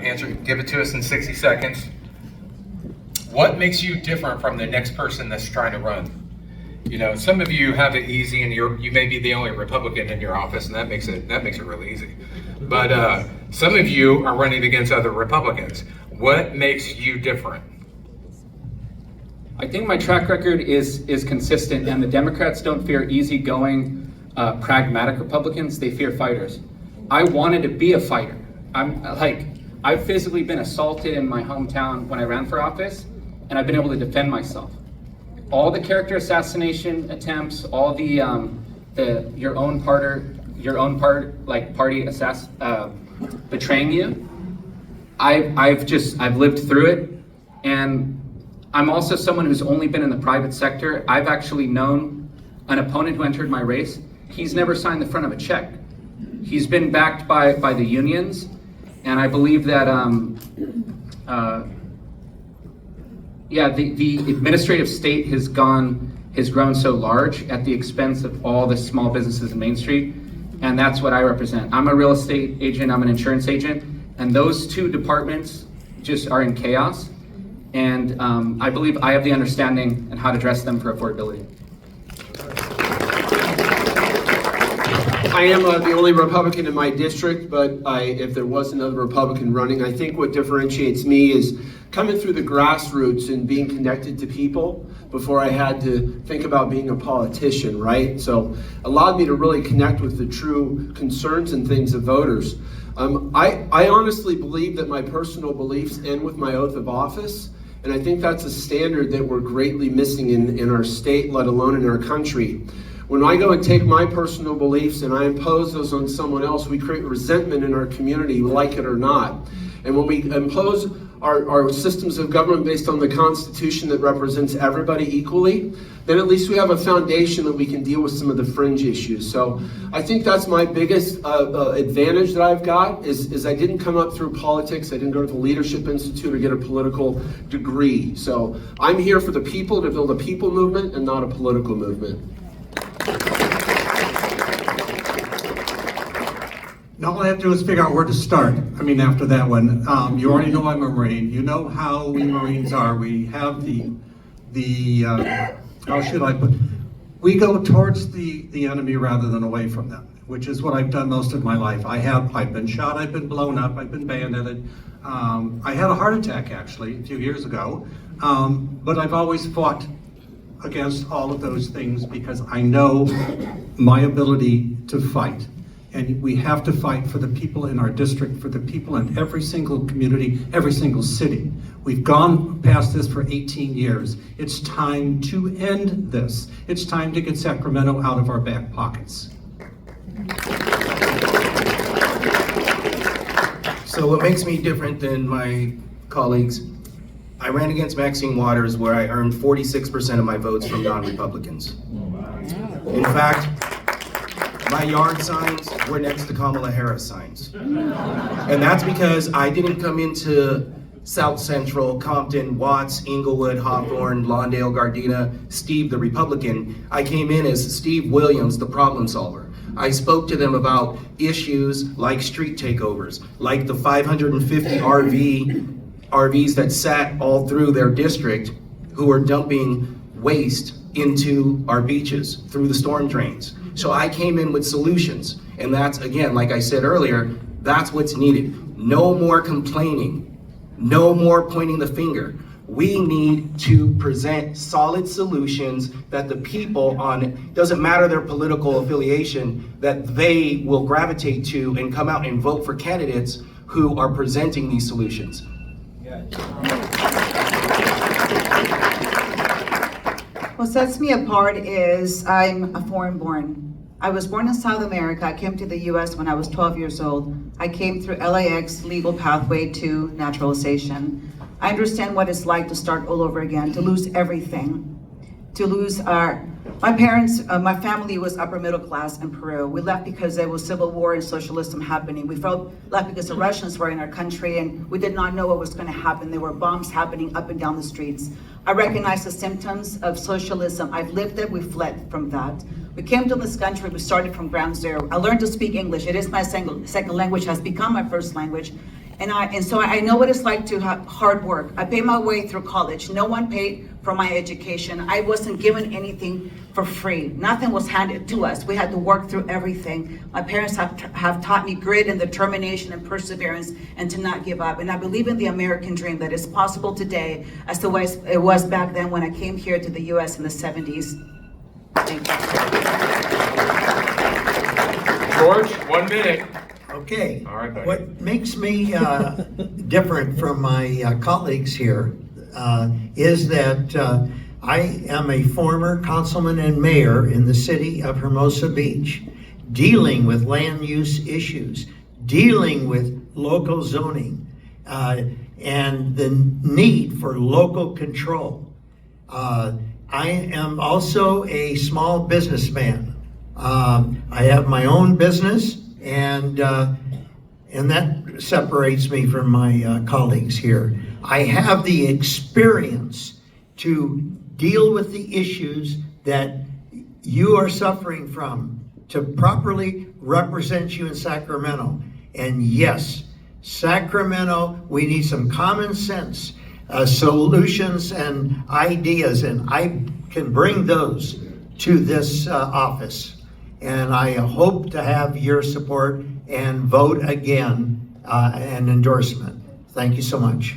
answer, give it to us in 60 seconds. What makes you different from the next person that's trying to run? You know, some of you have it easy, and you may be the only Republican in your office, and that makes it really easy. But some of you are running against other Republicans. What makes you different? I think my track record is consistent, and the Democrats don't fear easygoing, pragmatic Republicans. They fear fighters. I wanted to be a fighter. I've physically been assaulted in my hometown when I ran for office, and I've been able to defend myself. All the character assassination attempts, all the your own party betraying you. I've lived through it, and I'm also someone who's only been in the private sector. I've actually known an opponent who entered my race. He's never signed the front of a check. He's been backed by the unions, and I believe that the administrative state has grown so large at the expense of all the small businesses in Main Street, and that's what I represent. I'm a real estate agent, I'm an insurance agent, and those two departments just are in chaos, and I believe I have the understanding and how to address them for affordability. I am the only Republican in my district, but if there was another Republican running, I think what differentiates me is coming through the grassroots and being connected to people before I had to think about being a politician, right? So allowed me to really connect with the true concerns and things of voters. I honestly believe that my personal beliefs end with my oath of office, and I think that's a standard that we're greatly missing in our state, let alone in our country. When I go and take my personal beliefs and I impose those on someone else, we create resentment in our community, like it or not. And when we impose our systems of government based on the Constitution that represents everybody equally, then at least we have a foundation that we can deal with some of the fringe issues. So I think that's my biggest advantage that I've got is I didn't come up through politics. I didn't go to the Leadership Institute or get a political degree. So I'm here for the people, to build a people movement and not a political movement. Now all I have to do is figure out where to start. I mean, after that one, you already know I'm a Marine. You know how we Marines are. We have how should I put? We go towards the enemy rather than away from them, which is what I've done most of my life. I've been shot, I've been blown up, I've been bayoneted. I had a heart attack actually a few years ago, but I've always fought against all of those things because I know my ability to fight. And we have to fight for the people in our district, for the people in every single community, every single city. We've gone past this for 18 years. It's time to end this. It's time to get Sacramento out of our back pockets. So what makes me different than my colleagues, I ran against Maxine Waters where I earned 46% of my votes from non-Republicans. In fact, my yard signs were next to Kamala Harris signs. And that's because I didn't come into South Central, Compton, Watts, Inglewood, Hawthorne, Lawndale, Gardena, Steve the Republican. I came in as Steve Williams, the problem solver. I spoke to them about issues like street takeovers, like the 550 RVs that sat all through their district who are dumping waste into our beaches through the storm drains. So I came in with solutions, and that's, again, like I said earlier, that's what's needed. No more complaining, no more pointing the finger. We need to present solid solutions that the people on, doesn't matter their political affiliation, that they will gravitate to and come out and vote for candidates who are presenting these solutions. What sets me apart is I'm a foreign-born. I was born in South America. I came to the US when I was 12 years old. I came through LAX legal pathway to naturalization. I understand what it's like to start all over again, to lose everything, to lose my parents, my family was upper middle class in Peru. We left because there was civil war and socialism happening. We left because the Russians were in our country and we did not know what was going to happen. There were bombs happening up and down the streets. I recognize the symptoms of socialism. I've lived it, we fled from that. We came to this country, we started from ground zero. I learned to speak English. It is my second language, has become my first language. And so I know what it's like to have hard work. I paid my way through college. No one paid for my education. I wasn't given anything for free. Nothing was handed to us. We had to work through everything. My parents have taught me grit and determination and perseverance and to not give up. And I believe in the American dream, that is possible today as the way it was back then when I came here to the US in the 70s. Thank you. George, 1 minute. Okay. All right, buddy. What makes me different from my colleagues here is that I am a former councilman and mayor in the city of Hermosa Beach, dealing with land use issues, dealing with local zoning, and the need for local control. I am also a small businessman. I have my own business, and that separates me from my colleagues here. I have the experience to deal with the issues that you are suffering from, to properly represent you in Sacramento. And yes, Sacramento, we need some common sense solutions and ideas, and I can bring those to this office. And I hope to have your support and vote again and endorsement. Thank you so much.